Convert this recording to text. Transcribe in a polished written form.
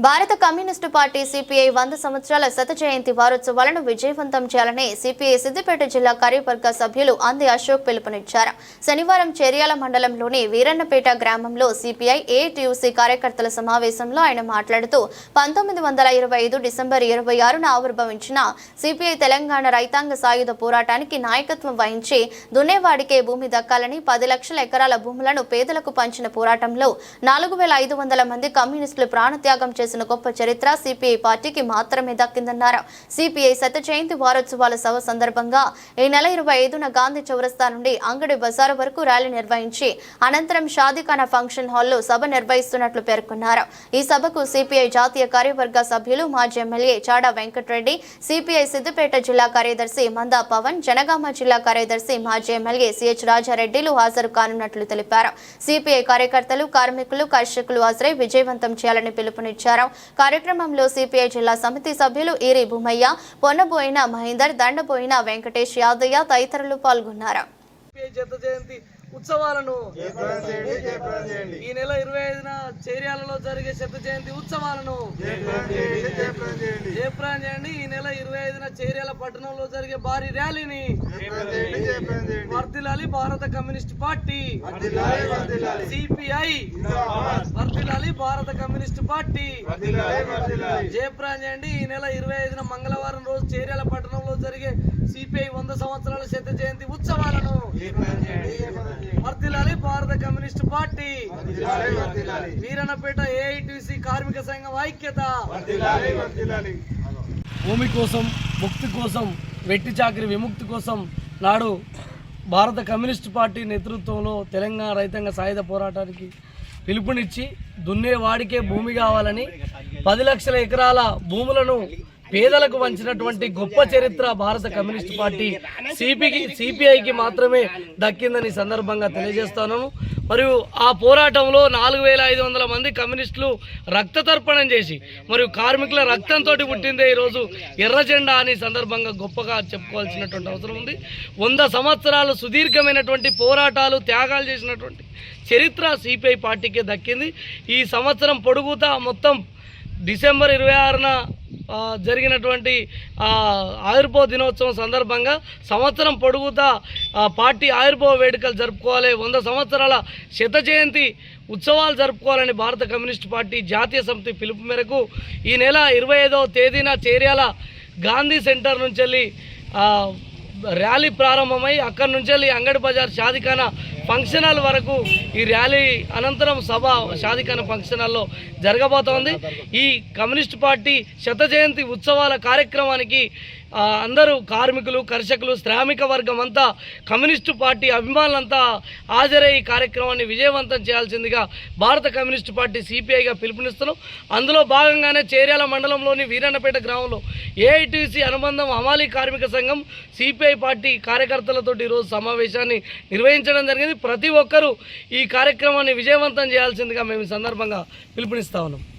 భారత communist party CPI 100 సంవత్సరాల శత జయంతి వారోత్సవాలను విజయవంతం చేయాలని సిపిఐ సిద్దిపేట జిల్లా కార్యవర్గ సభ్యులు అంది అశోక్ పిలుపునిచ్చారు. శనివారం చెర్యాల మండలంలోని వీరన్నపేట గ్రామంలో సిపిఐ ఏఐటియుసి కార్యకర్తల సమావేశంలో ఆయన మాట్లాడుతూ 1925 డిసెంబర్ 26న ఆవిర్భవించిన సిపిఐ తెలంగాణ రైతాంగ సాయుధ పోరాటానికి నాయకత్వం వహించి దున్నేవాడికే భూమి దక్కాలని 10 లక్షల ఎకరాల భూములను పేదలకు పంచిన పోరాటంలో 4500 మంది కమ్యూనిస్టులు ప్రాణత్యాగం చేసిన గొప్ప చరిత్ర సిపిఐ పార్టీకి మాత్రమే దక్కిందన్నారు. సిపిఐ శత జయంతి వారోత్సవాల సభ సందర్భంగా ఈ నెల 25న గాంధీ చౌరస్తా నుండి అంగడి బజారు వరకు ర్యాలీ నిర్వహించి అనంతరం షాదీఖానా ఫంక్షన్ హాల్లో సభ నిర్వహిస్తున్నట్లు పేర్కొన్నారు. ఈ సభకు సిపిఐ జాతీయ కార్యవర్గ సభ్యులు మాజీ ఎమ్మెల్యే చాడా వెంకటరెడ్డి, సిపిఐ సిద్దిపేట జిల్లా కార్యదర్శి మందా పవన్, జనగామ జిల్లా కార్యదర్శి మాజీ ఎమ్మెల్యే సిహెచ్ రాజారెడ్డిలు హాజరు కానున్నట్లు తెలిపారు. సిపిఐ కార్యకర్తలు, కార్మికులు, కర్షకులు హాజరై విజయవంతం చేయాలని పిలుపునిచ్చారు. కార్యక్రమంలో సిపిఐ జిల్లా సమితి సభ్యులు ఈరి భూమయ్య, పొన్నబోయిన మహేందర్, దండబోయిన వెంకటేష్ యాదయ్య తదితరులు పాల్గొన్నారు. ఉత్సవాలను ఈ నెల 25న చేర్యాలలో జరిగే శత జయంతి ఉత్సవాలను జయప్రదం చేయండి. ఈ నెల 25న చేర్యాల పట్టణంలో జరిగే భారీ ర్యాలీని వర్ధిల్లాలి భారత కమ్యూనిస్ట్ పార్టీ, సిపిఐ వర్ధిల్లాలి భారత కమ్యూనిస్ట్ పార్టీ జయప్రదం చేయండి. ఈ నెల 25న మంగళవారం రోజు చేర్యాల పట్టణంలో జరిగే సిపిఐ 100 సంవత్సరాల శత జయంతి ఉత్సవాలను వర్ధిల్లాలి భారత కమ్యూనిస్ట్ పార్టీ, వీరన్నపేట ఏఐటిసి కార్మిక సంఘం ఐక్యత. భూమి కోసం, ముక్తి కోసం, వెట్టి చాకరి విముక్తి కోసం నాడు భారత కమ్యూనిస్ట్ పార్టీ నేతృత్వంలో తెలంగాణ రైతాంగ సాయుధ పోరాటానికి పిలుపునిచ్చి దున్నేవాడికే భూమి కావాలని 10 లక్షల ఎకరాల భూములను పేదలకు వంచినటువంటి గొప్ప చరిత్ర భారత కమ్యూనిస్ట్ పార్టీ సిపిఐకి మాత్రమే దక్కిందని సందర్భంగా తెలియజేస్తాను. మరియు ఆ పోరాటంలో 4500 మంది కమ్యూనిస్టులు రక్త తర్పణం చేసి మరియు కార్మికుల రక్తంతో పుట్టిందే ఈరోజు ఎర్ర జెండా అని సందర్భంగా గొప్పగా చెప్పుకోవాల్సినటువంటి అవసరం ఉంది. 100 సంవత్సరాలు సుదీర్ఘమైనటువంటి పోరాటాలు, త్యాగాలు చేసినటువంటి చరిత్ర సిపిఐ పార్టీకే దక్కింది. ఈ సంవత్సరం పొడుగుతా మొత్తం డిసెంబర్ 26న జరిగినటువంటి ఆవిర్భావ దినోత్సవం సందర్భంగా సంవత్సరం పొడుగుతా పార్టీ ఆవిర్భావ వేడుకలు జరుపుకోవాలి, 100 సంవత్సరాల శత జయంతి ఉత్సవాలు జరుపుకోవాలని భారత కమ్యూనిస్ట్ పార్టీ జాతీయ సమితి పిలుపు మేరకు ఈ నెల 25వ తేదీన చేర్యాల గాంధీ సెంటర్ నుంచి వెళ్ళి ర్యాలీ ప్రారంభమై అక్కడి నుంచి వెళ్ళి అంగడి బజార్ షాదీఖానా ఫంక్షన్ హాల్ వరకు ఈ ర్యాలీ అనంతరం సభ షాదీఖానా ఫంక్షన్ హాల్లో జరగబోతోంది. ఈ కమ్యూనిస్ట్ పార్టీ శత జయంతి ఉత్సవాల కార్యక్రమానికి అందరూ కార్మికులు, కర్షకులు, శ్రామిక వర్గం అంతా, కమ్యూనిస్టు పార్టీ అభిమానులంతా హాజరై ఈ కార్యక్రమాన్ని విజయవంతం చేయాల్సిందిగా భారత కమ్యూనిస్టు పార్టీ సిపిఐగా పిలుపునిస్తున్నాం. అందులో భాగంగానే చేర్యాల మండలంలోని వీరన్నపేట గ్రామంలో ఏఐటిసి అనుబంధం హమాలీ కార్మిక సంఘం సిపిఐ పార్టీ కార్యకర్తలతో ఈరోజు సమావేశాన్ని నిర్వహించడం జరిగింది. ప్రతి ఒక్కరూ ఈ కార్యక్రమాన్ని విజయవంతం చేయాల్సిందిగా మేము ఈ సందర్భంగా పిలుపునిస్తా ఉన్నాం.